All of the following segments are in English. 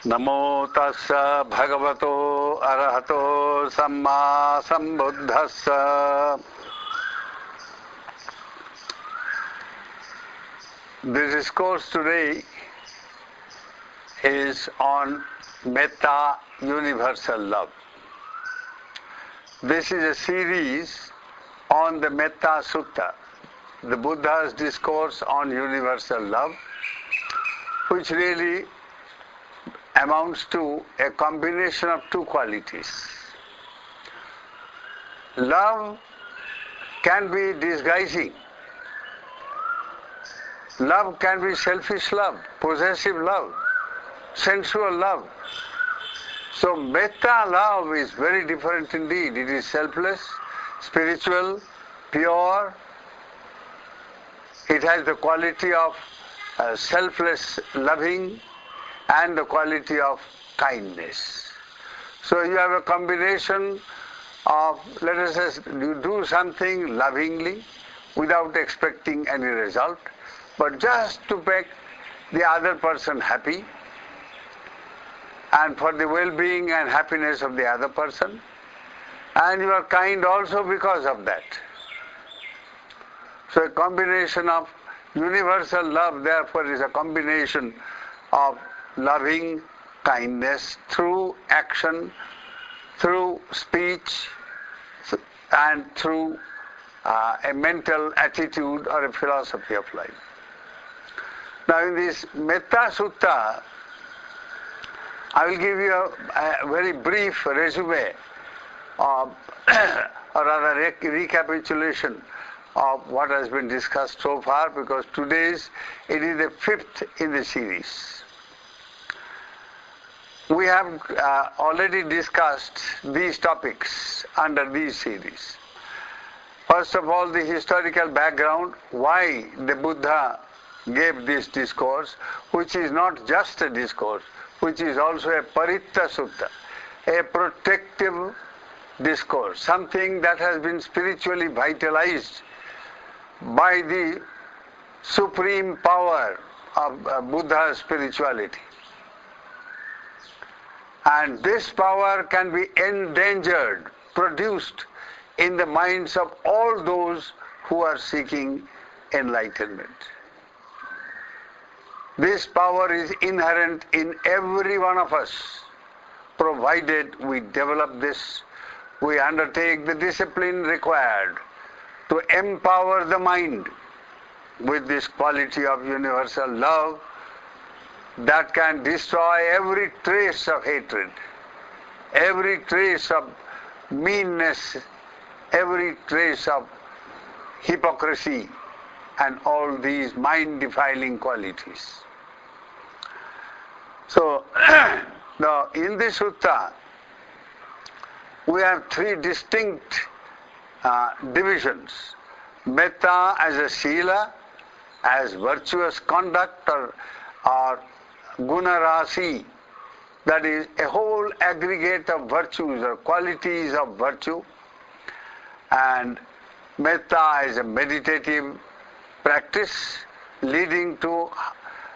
Namo tassa bhagavato arahato samma sambuddhassa. The discourse today is on Metta, universal love. This is a series on the Metta Sutta, the Buddha's discourse on universal love, which really amounts to a combination of two qualities. Love can be disguising. Love can be selfish love, possessive love, sensual love. So Metta love is very different indeed. It is selfless, spiritual, pure. It has the quality of selfless loving and the quality of kindness. So you have a combination of, let us say, you do something lovingly without expecting any result, but just to make the other person happy and for the well-being and happiness of the other person, and you are kind also because of that. So a combination of universal love, therefore, is a combination of loving kindness through action, through speech, and through a mental attitude or a philosophy of life. Now in this Metta Sutta, I will give you a very brief resume of, or rather recapitulation of what has been discussed so far, because it is the fifth in the series. We have already discussed these topics under these series. First of all, the historical background, why the Buddha gave this discourse, which is not just a discourse, which is also a Paritta Sutta, a protective discourse, something that has been spiritually vitalized by the supreme power of Buddha's spirituality. And this power can be endangered, produced in the minds of all those who are seeking enlightenment. This power is inherent in every one of us, provided we develop this, we undertake the discipline required to empower the mind with this quality of universal love that can destroy every trace of hatred, every trace of meanness, every trace of hypocrisy, and all these mind-defiling qualities. So, now in this sutta, we have three distinct divisions. Metta as a sila, as virtuous conduct or guna rasi, that is a whole aggregate of virtues or qualities of virtue, and metta is a meditative practice leading to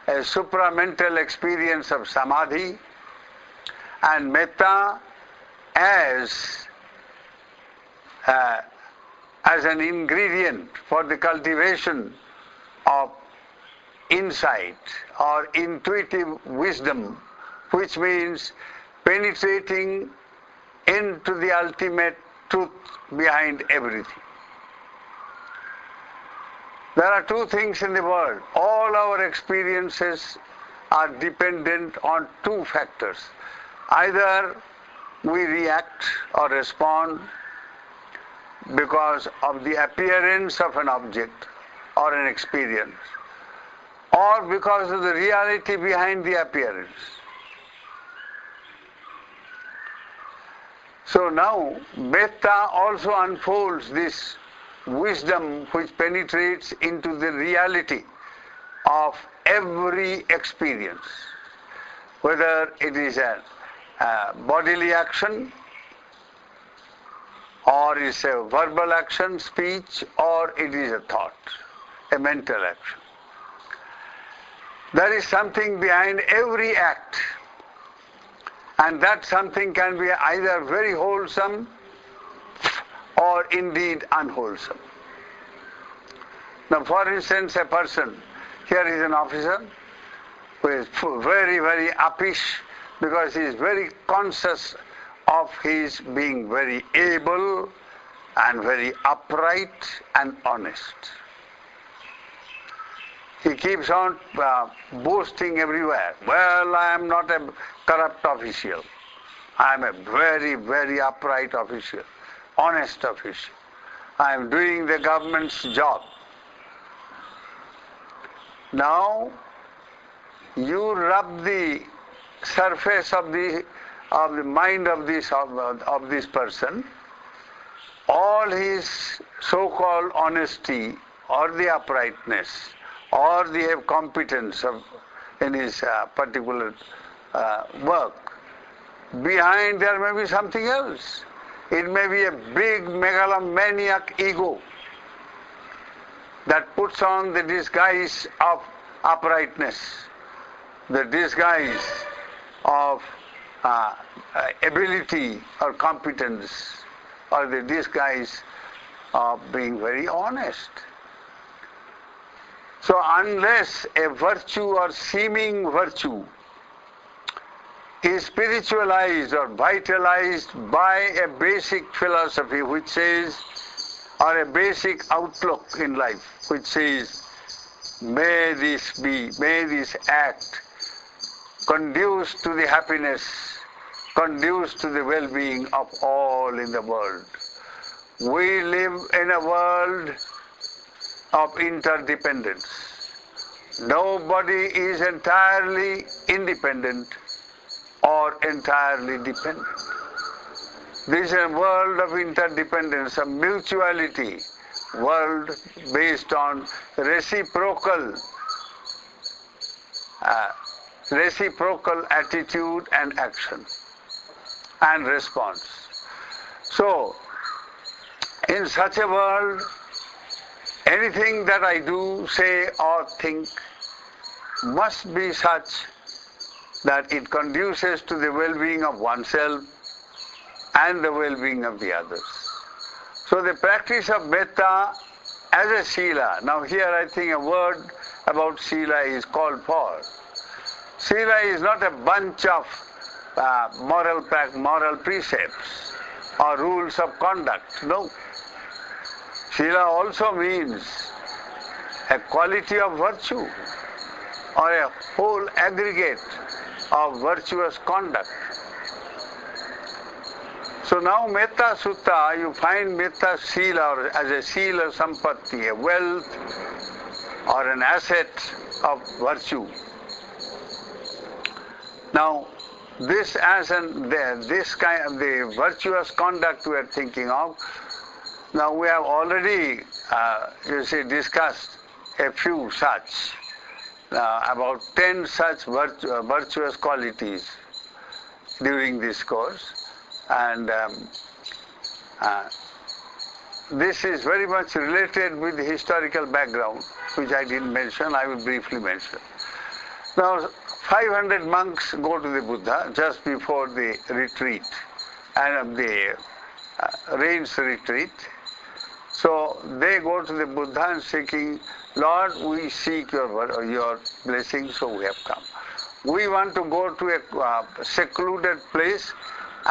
a supramental experience of samadhi, and metta as an ingredient for the cultivation of insight or intuitive wisdom, which means penetrating into the ultimate truth behind everything. There are two things in the world. All our experiences are dependent on two factors. Either we react or respond because of the appearance of an object or an experience, or because of the reality behind the appearance. So now, Metta also unfolds this wisdom which penetrates into the reality of every experience, whether it is a bodily action, or is a verbal action, speech, or it is a thought, a mental action. There is something behind every act And that something can be either very wholesome or indeed unwholesome. Now, for instance, a person, here is an officer who is very, very uppish because he is very conscious of his being very able and very upright and honest. He keeps on boasting everywhere. Well, I am not a corrupt official. I am a very, very upright official, honest official. I am doing the government's job. Now, you rub the surface of the mind of this person, all his so-called honesty or the uprightness or the competence in his particular work. Behind there may be something else. It may be a big megalomaniac ego that puts on the disguise of uprightness, the disguise of ability or competence, or the disguise of being very honest. So unless a virtue or seeming virtue is spiritualized or vitalized by a basic philosophy which says, or a basic outlook in life which says, may this act conduce to the happiness, conduce to the well-being of all in the world. We live in a world of interdependence. Nobody is entirely independent or entirely dependent. This is a world of interdependence, a mutuality, world based on reciprocal attitude and action and response. So, in such a world, anything that I do, say or think must be such that it conduces to the well-being of oneself and the well-being of the others. So the practice of metta as a sila, now here I think a word about sila is called for. Sila is not a bunch of moral precepts or rules of conduct, no. Sila also means a quality of virtue or a whole aggregate of virtuous conduct. So now Metta Sutta, you find Metta Sila as a Sila Sampatti, a wealth or an asset of virtue. Now this this kind of the virtuous conduct we are thinking of, now we have already discussed a few such, about 10 such virtuous qualities during this course. And this is very much related with the historical background, which I didn't mention, I will briefly mention. Now, 500 monks go to the Buddha just before the retreat, and the rains retreat. So they go to the Buddha and seeking, Lord, we seek your blessing, so we have come. We want to go to a secluded place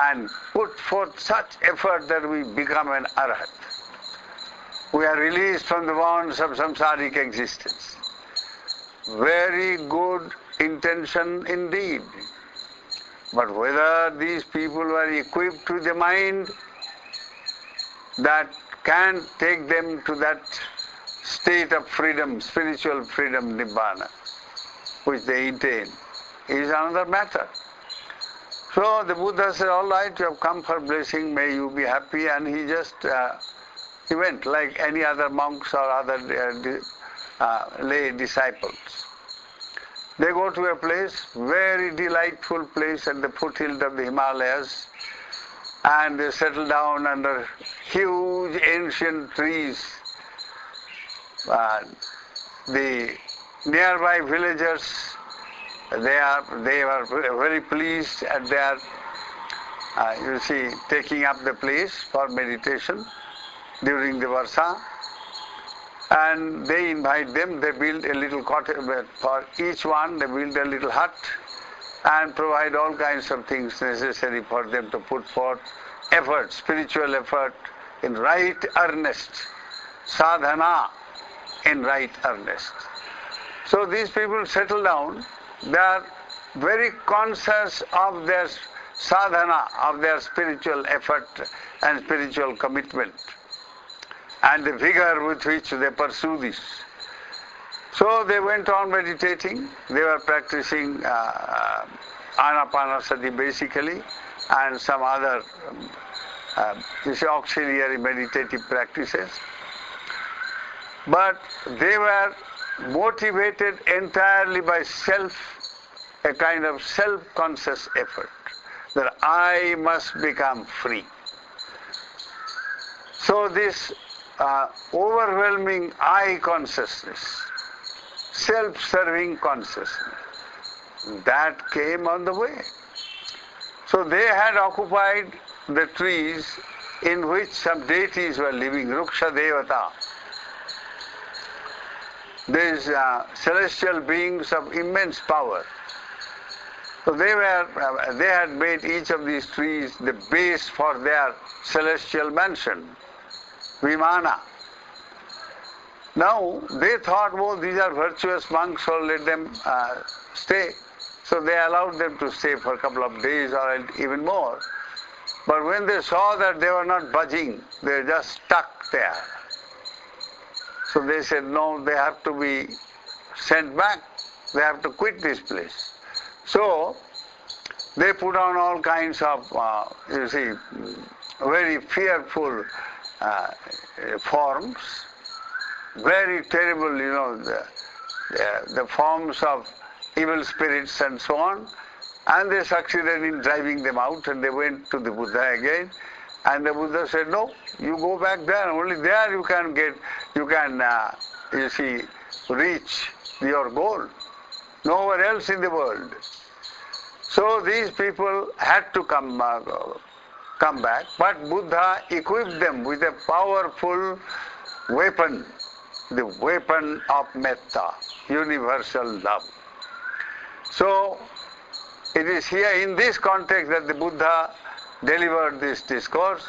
and put forth such effort that we become an arhat. We are released from the bonds of samsaric existence. Very good intention indeed. But whether these people were equipped with a mind that can take them to that state of freedom, spiritual freedom, nibbana, which they attain, is another matter. So the Buddha said, all right, you have come for blessing, may you be happy, and he just, he went like any other monks or other lay disciples. They go to a place, very delightful place at the foothill of the Himalayas, and they settle down under huge ancient trees. The nearby villagers, they were very pleased at their taking up the place for meditation during the Varsa. And they invite them, they build a little cottage for each one, they build a little hut and provide all kinds of things necessary for them to put forth effort, spiritual effort in right earnest, sadhana in right earnest. So these people settle down, they are very conscious of their sadhana, of their spiritual effort and spiritual commitment, and the vigor with which they pursue this. So they went on meditating, they were practicing Anapanasati basically, and some other auxiliary meditative practices. But they were motivated entirely by a kind of self-conscious effort, that I must become free. So this overwhelming I consciousness, self-serving consciousness, that came on the way. So they had occupied the trees in which some deities were living, Ruksha Devata. These celestial beings of immense power. So they had made each of these trees the base for their celestial mansion, Vimana. Now they thought, these are virtuous monks, so let them stay. So they allowed them to stay for a couple of days or even more. But when they saw that they were not budging, they were just stuck there. So they said, no, they have to be sent back. They have to quit this place. So they put on all kinds of, very fearful forms, very terrible, the forms of evil spirits and so on. And they succeeded in driving them out, and they went to the Buddha again. And the Buddha said, no, you go back there, only there you can reach your goal. Nowhere else in the world. So these people had to come back, but Buddha equipped them with a powerful weapon, the weapon of Metta, universal love. So it is here in this context that the Buddha delivered this discourse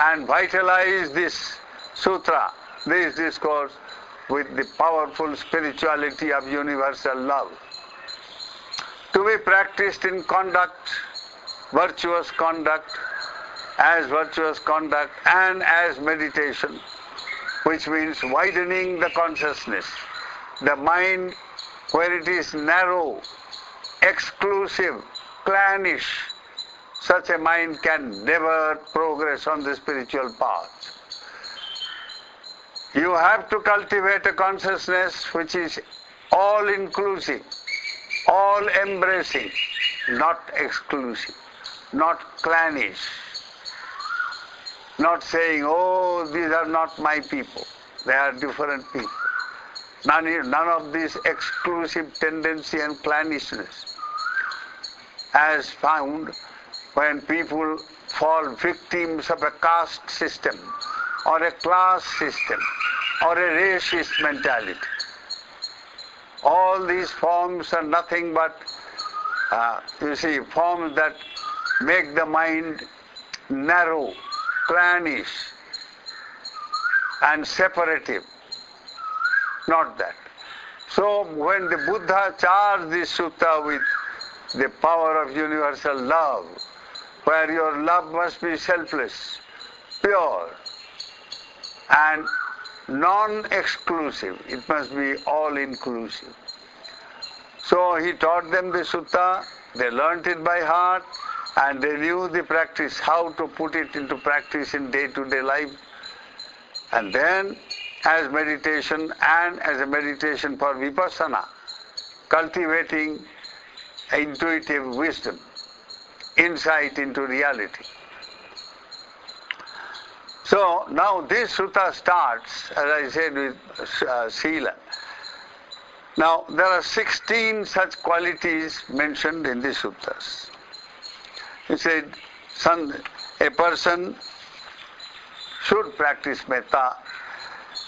and vitalized this sutra, this discourse, with the powerful spirituality of universal love, to be practiced in conduct, virtuous conduct and as meditation, which means widening the consciousness. The mind, where it is narrow, exclusive, clannish, such a mind can never progress on the spiritual path. You have to cultivate a consciousness which is all-inclusive, all-embracing, not exclusive, not clannish, not saying, these are not my people, they are different people. None of this exclusive tendency and clannishness, as found when people fall victims of a caste system or a class system or a racist mentality. All these forms are nothing but, forms that make the mind narrow, clannish and separative. Not that. So when the Buddha charged this sutta with the power of universal love, where your love must be selfless, pure, and non-exclusive, it must be all-inclusive. So he taught them the sutta, they learnt it by heart, and they knew the practice, how to put it into practice in day-to-day life. And then, as meditation and as a meditation for vipassana, cultivating intuitive wisdom, insight into reality. So now this sutta starts, as I said, with sila. Now there are 16 such qualities mentioned in the suttas. He said, A person should practice metta,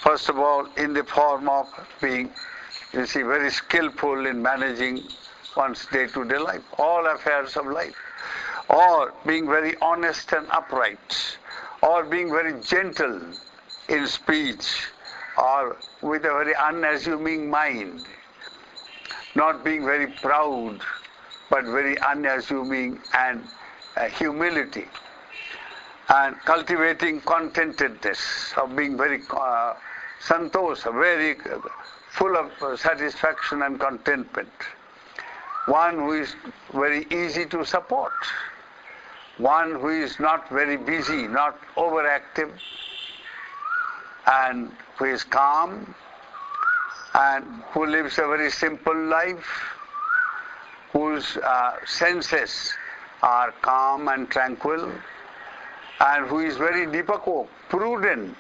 first of all, in the form of being, very skillful in managing one's day-to-day life, all affairs of life, or being very honest and upright, or being very gentle in speech, or with a very unassuming mind, not being very proud, but very unassuming and humility, and cultivating contentedness, of being very santosha, very full of satisfaction and contentment. One who is very easy to support, one who is not very busy, not overactive, and who is calm, and who lives a very simple life, whose senses are calm and tranquil, and who is very dipako, prudent.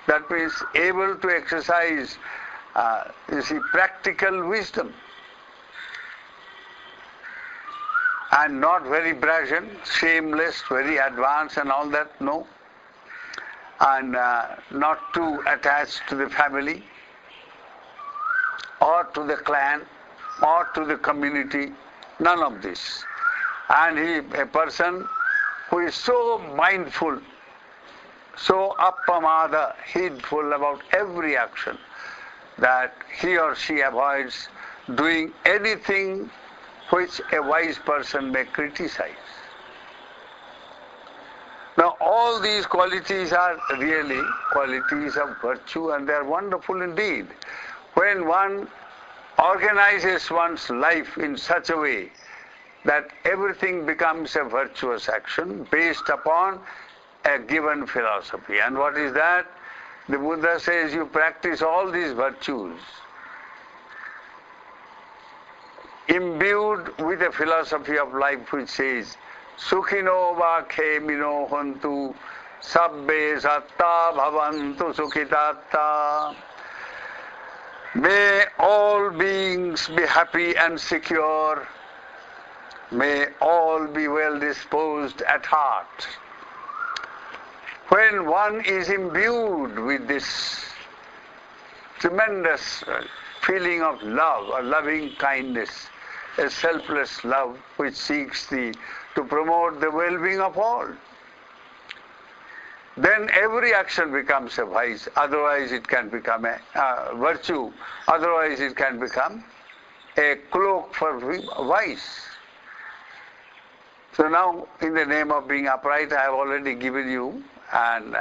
That means able to exercise, practical wisdom, and not very brazen, shameless, very advanced and all that, no. And not too attached to the family, or to the clan, or to the community, none of this. And a person who is so mindful, so appamada, heedful about every action, that he or she avoids doing anything which a wise person may criticize. Now all these qualities are really qualities of virtue, and they are wonderful indeed. When one organizes one's life in such a way that everything becomes a virtuous action based upon a given philosophy. And what is that? The Buddha says you practice all these virtues imbued with a philosophy of life which says Sukhino va khemino hontu sabbe satta bhavantu sukhitatta. May all beings be happy and secure. May all be well disposed at heart. When one is imbued with this tremendous feeling of love, a loving kindness, a selfless love which seeks to promote the well-being of all, then every action becomes a vice, otherwise it can become a virtue, otherwise it can become a cloak for vice. So now, in the name of being upright, I have already given you an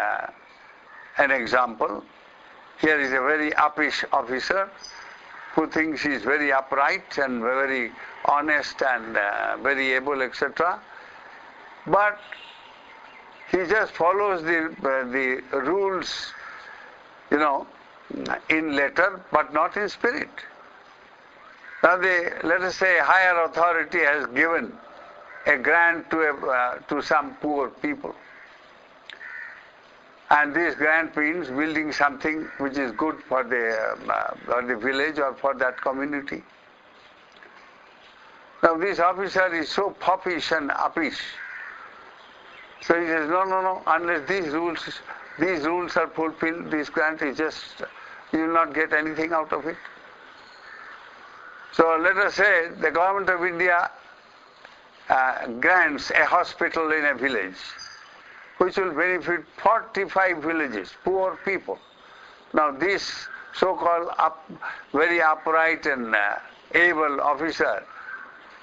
example. Here is a very uppish officer who thinks he is very upright and very honest and very able, etc. But he just follows the rules, in letter, but not in spirit. Now, let us say, higher authority has given a grant to some poor people, and this grant means building something which is good for the village or for that community. Now, this officer is so foppish and uppish. So he says, no, unless these rules are fulfilled, this grant is just, you will not get anything out of it. So let us say the government of India grants a hospital in a village, which will benefit 45 villages, poor people. Now this so-called very upright and able officer,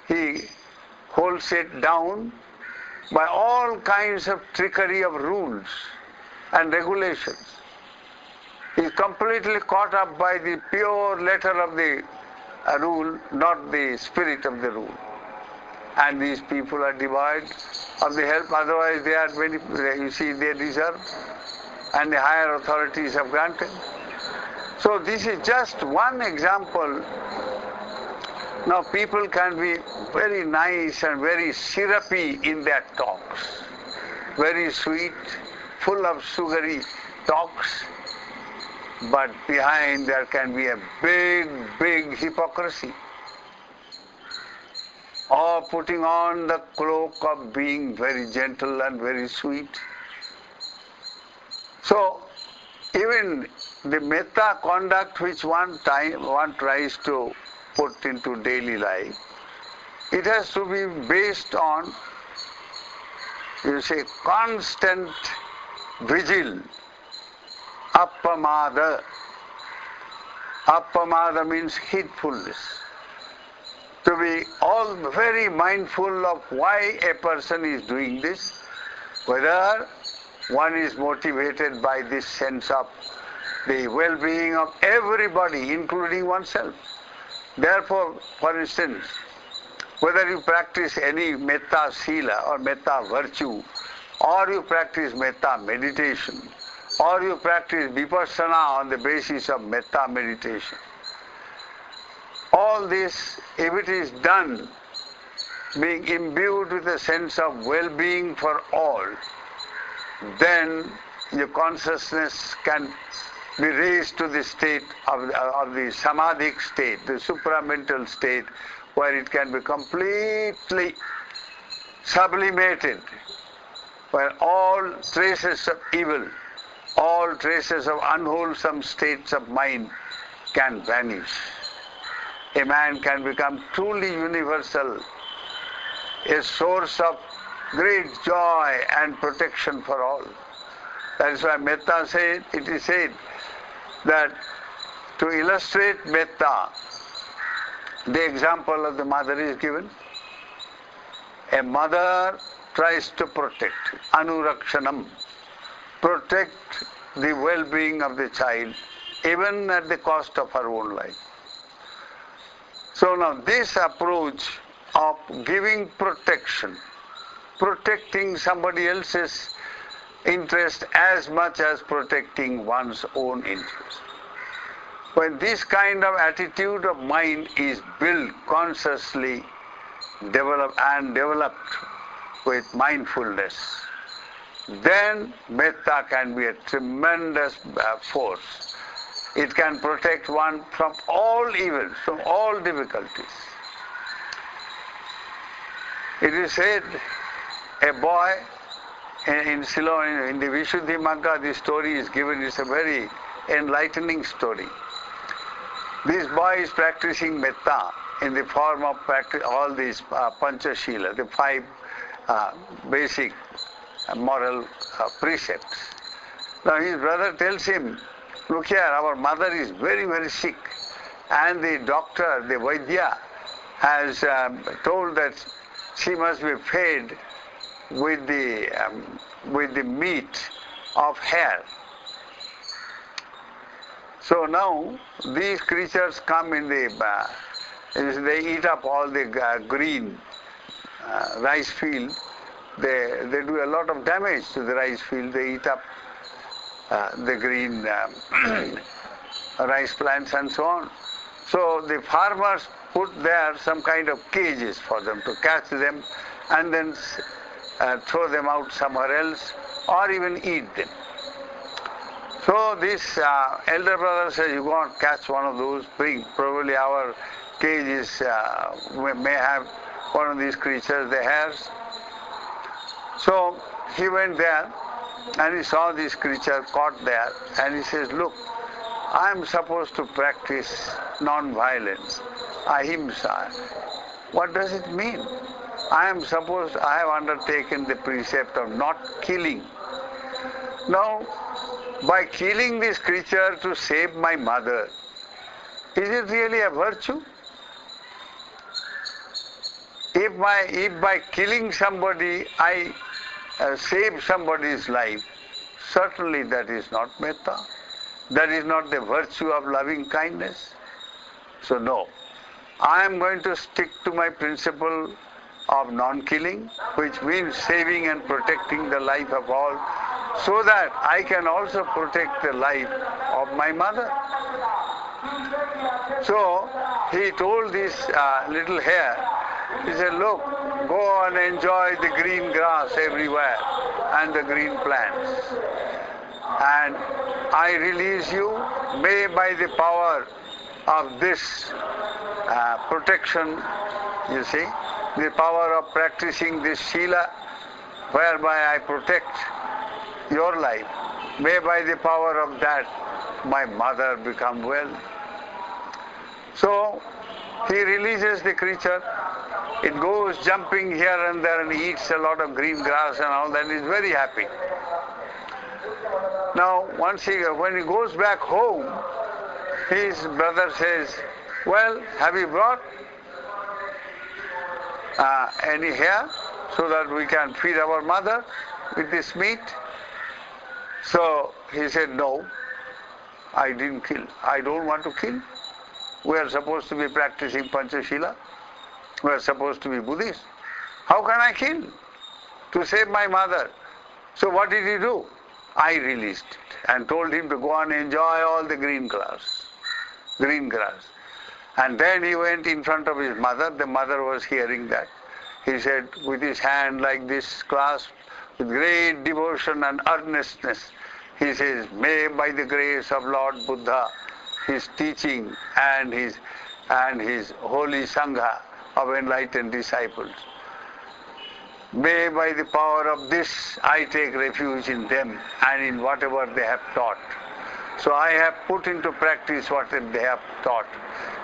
he holds it down by all kinds of trickery of rules and regulations. He is completely caught up by the pure letter of the rule, not the spirit of the rule. And these people are devoid of the help, otherwise they are they deserve, and the higher authorities have granted. So this is just one example. Now people can be very nice and very syrupy in their talks, very sweet, full of sugary talks, but behind there can be a big hypocrisy. or putting on the cloak of being very gentle and very sweet. So, even the metta conduct which one tries to put into daily life, it has to be based on, you say, constant vigil, appamada. Appamada means heedfulness. To be all very mindful of why a person is doing this, whether one is motivated by this sense of the well-being of everybody, including oneself. Therefore, for instance, whether you practice any metta sila or metta virtue, or you practice metta meditation, or you practice vipassana on the basis of metta meditation, all this, if it is done being imbued with a sense of well-being for all, then your consciousness can be raised to the state of the samadhic state, the supramental state, where it can be completely sublimated, where all traces of evil, all traces of unwholesome states of mind can vanish. A man can become truly universal, a source of great joy and protection for all. That is why Metta said, it is said that to illustrate Metta, the example of the mother is given. A mother tries to protect, anurakshanam, protect the well-being of the child, even at the cost of her own life. So now this approach of giving protection, protecting somebody else's interest as much as protecting one's own interest. When this kind of attitude of mind is built consciously, developed with mindfulness, then metta can be a tremendous force. It can protect one from all evils, from all difficulties. It is said, a boy in Ceylon, in the Vishuddhimagga, the story is given. It's a very enlightening story. This boy is practicing metta in the form of all these panchashila, the 5 basic moral precepts. Now his brother tells him, look here, our mother is very, very sick, and the doctor, the Vaidya, has told that she must be fed with the meat of hare. So now these creatures come in they eat up all the green rice field. They do a lot of damage to the rice field. They eat up the green rice plants and so on. So the farmers put there some kind of cages for them to catch them and then throw them out somewhere else or even eat them. So this elder brother says, you go and catch one of those, bring. Probably our cages may have one of these creatures, the hares. So he went there and he saw this creature caught there, and he says, look, I am supposed to practice non-violence, ahimsa. What does it mean? I have undertaken the precept of not killing. Now, by killing this creature to save my mother, is it really a virtue? If by killing somebody I save somebody's life, certainly that is not metta. That is not the virtue of loving kindness. So no, I am going to stick to my principle of non-killing, which means saving and protecting the life of all, so that I can also protect the life of my mother. So he told this little hare, he said, look, go and enjoy the green grass everywhere and the green plants. And I release you, may by the power of this protection, you see, the power of practicing this Sila, whereby I protect your life, may by the power of that my mother become well. So he releases the creature. It goes jumping here and there and eats a lot of green grass and all that. He's very happy. Now, when he goes back home, his brother says, well, have you brought any hair so that we can feed our mother with this meat? So he said, no, I didn't kill. I don't want to kill. We are supposed to be practicing Panchashila. We are supposed to be Buddhists. How can I kill? To save my mother. So what did he do? I released it and told him to go and enjoy all the green grass. And then he went in front of his mother. The mother was hearing that. He said, with his hand like this clasped, with great devotion and earnestness, he says, may by the grace of Lord Buddha, his teaching and his holy Sangha of enlightened disciples, may by the power of this I take refuge in them and in whatever they have taught. So I have put into practice what they have taught.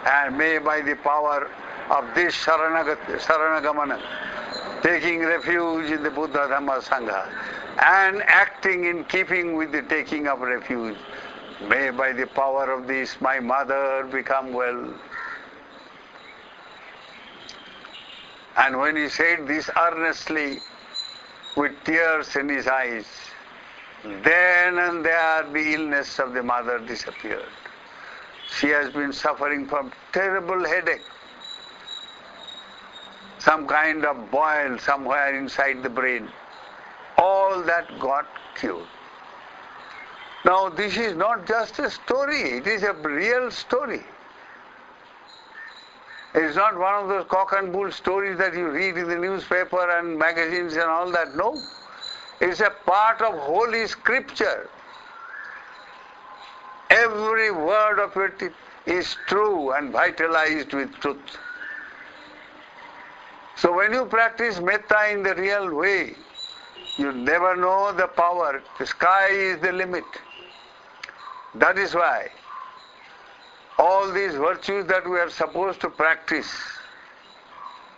And may by the power of this Saranagamana, taking refuge in the Buddha Dhamma Sangha and acting in keeping with the taking of refuge, may by the power of this my mother become well. And when he said this earnestly, with tears in his eyes, then and there the illness of the mother disappeared. She has been suffering from terrible headache, some kind of boil somewhere inside the brain. All that got cured. Now this is not just a story, it is a real story. It is not one of those cock and bull stories that you read in the newspaper and magazines and all that. No. It's a part of Holy Scripture. Every word of it is true and vitalized with truth. So when you practice Metta in the real way, you never know the power. The sky is the limit. That is why all these virtues that we are supposed to practice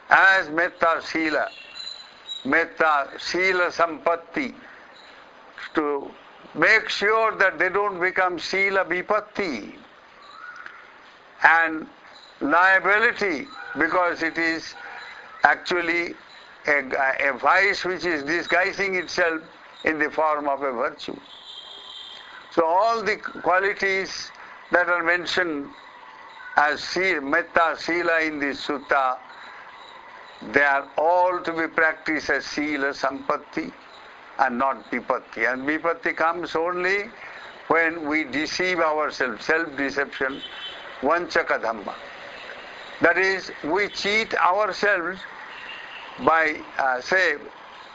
as Metta Sila Sampatti, to make sure that they don't become Sila Vipatti and liability, because it is actually a vice which is disguising itself in the form of a virtue. So all the qualities that are mentioned as Metta Sila in this sutta, they are all to be practiced as Sila Sampatti and not Vipatti. And Vipatti comes only when we deceive ourselves, self-deception, Vanchaka Dhamma. That is, we cheat ourselves by,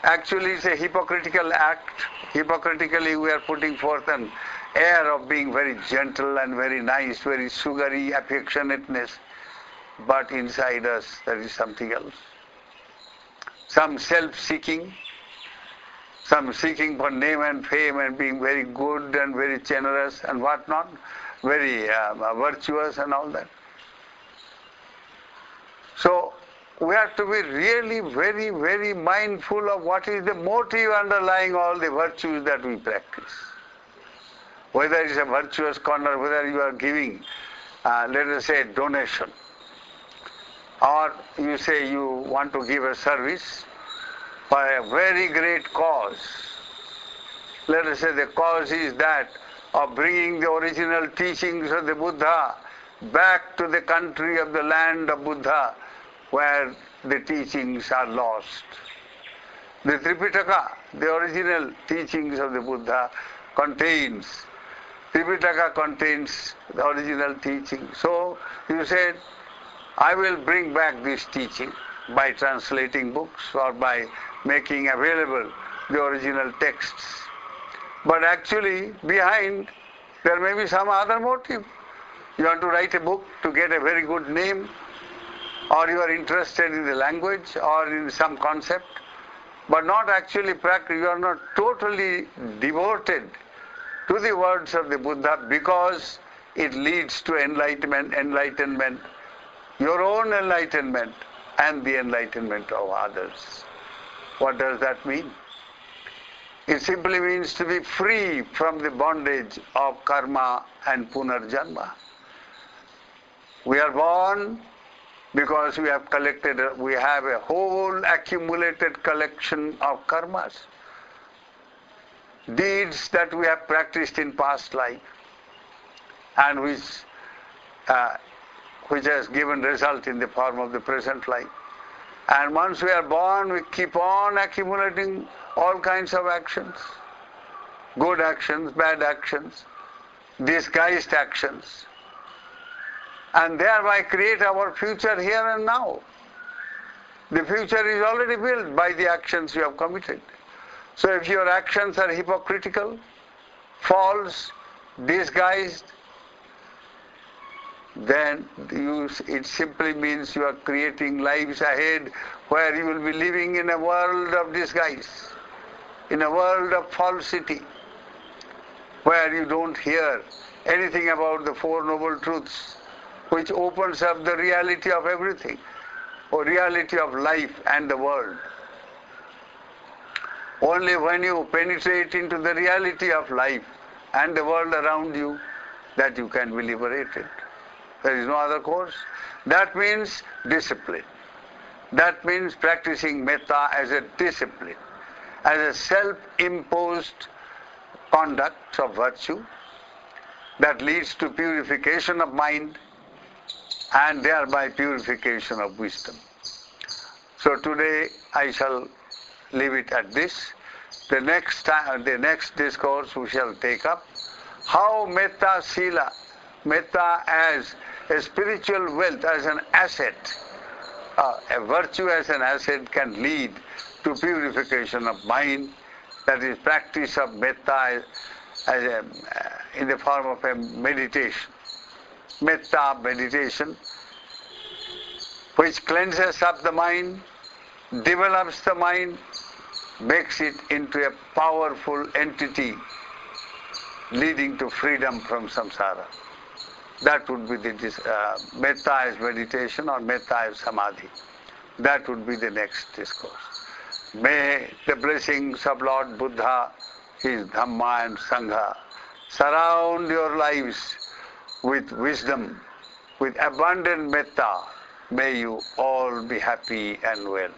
actually it's a hypocritical act. Hypocritically we are putting forth an air of being very gentle and very nice, very sugary affectionateness, but inside us there is something else. Some self-seeking, some seeking for name and fame and being very good and very generous and whatnot, very virtuous and all that. So we have to be really very, very mindful of what is the motive underlying all the virtues that we practice. Whether it's a virtuous corner, whether you are giving, let us say, donation, or you say you want to give a service for a very great cause. Let us say the cause is that of bringing the original teachings of the Buddha back to the country of the land of Buddha, where the teachings are lost. The Tripitaka, the original teachings of the Buddha, Tripitaka contains the original teaching. So you said, I will bring back this teaching by translating books or by making available the original texts. But actually behind there may be some other motive. You want to write a book to get a very good name, or you are interested in the language or in some concept, but not actually practice. You are not totally devoted to the words of the Buddha because it leads to enlightenment, your own enlightenment and the enlightenment of others. What does that mean? It simply means to be free from the bondage of karma and punarjanma. We are born because we have a whole accumulated collection of karmas, deeds that we have practiced in past life, and which has given result in the form of the present life. And once we are born, we keep on accumulating all kinds of actions, good actions, bad actions, disguised actions, and thereby create our future here and now. The future is already built by the actions you have committed. So if your actions are hypocritical, false, disguised, then it simply means you are creating lives ahead where you will be living in a world of disguise, in a world of falsity, where you don't hear anything about the Four Noble Truths, which opens up the reality of everything, or reality of life and the world. Only when you penetrate into the reality of life and the world around you, that you can be liberated. There is no other course. That means discipline. That means practicing metta as a discipline, as a self-imposed conduct of virtue that leads to purification of mind and thereby purification of wisdom. So today I shall leave it at this. The next discourse we shall take up how metta sila, metta as a spiritual wealth, as an asset, a virtue as an asset can lead to purification of mind. That is practice of metta in the form of a meditation. Metta meditation, which cleanses up the mind, develops the mind, makes it into a powerful entity leading to freedom from samsara. That would be the metta as meditation or metta as samadhi. That would be the next discourse. May the blessings of Lord Buddha, his Dhamma and Sangha surround your lives with wisdom, with abundant metta. May you all be happy and well.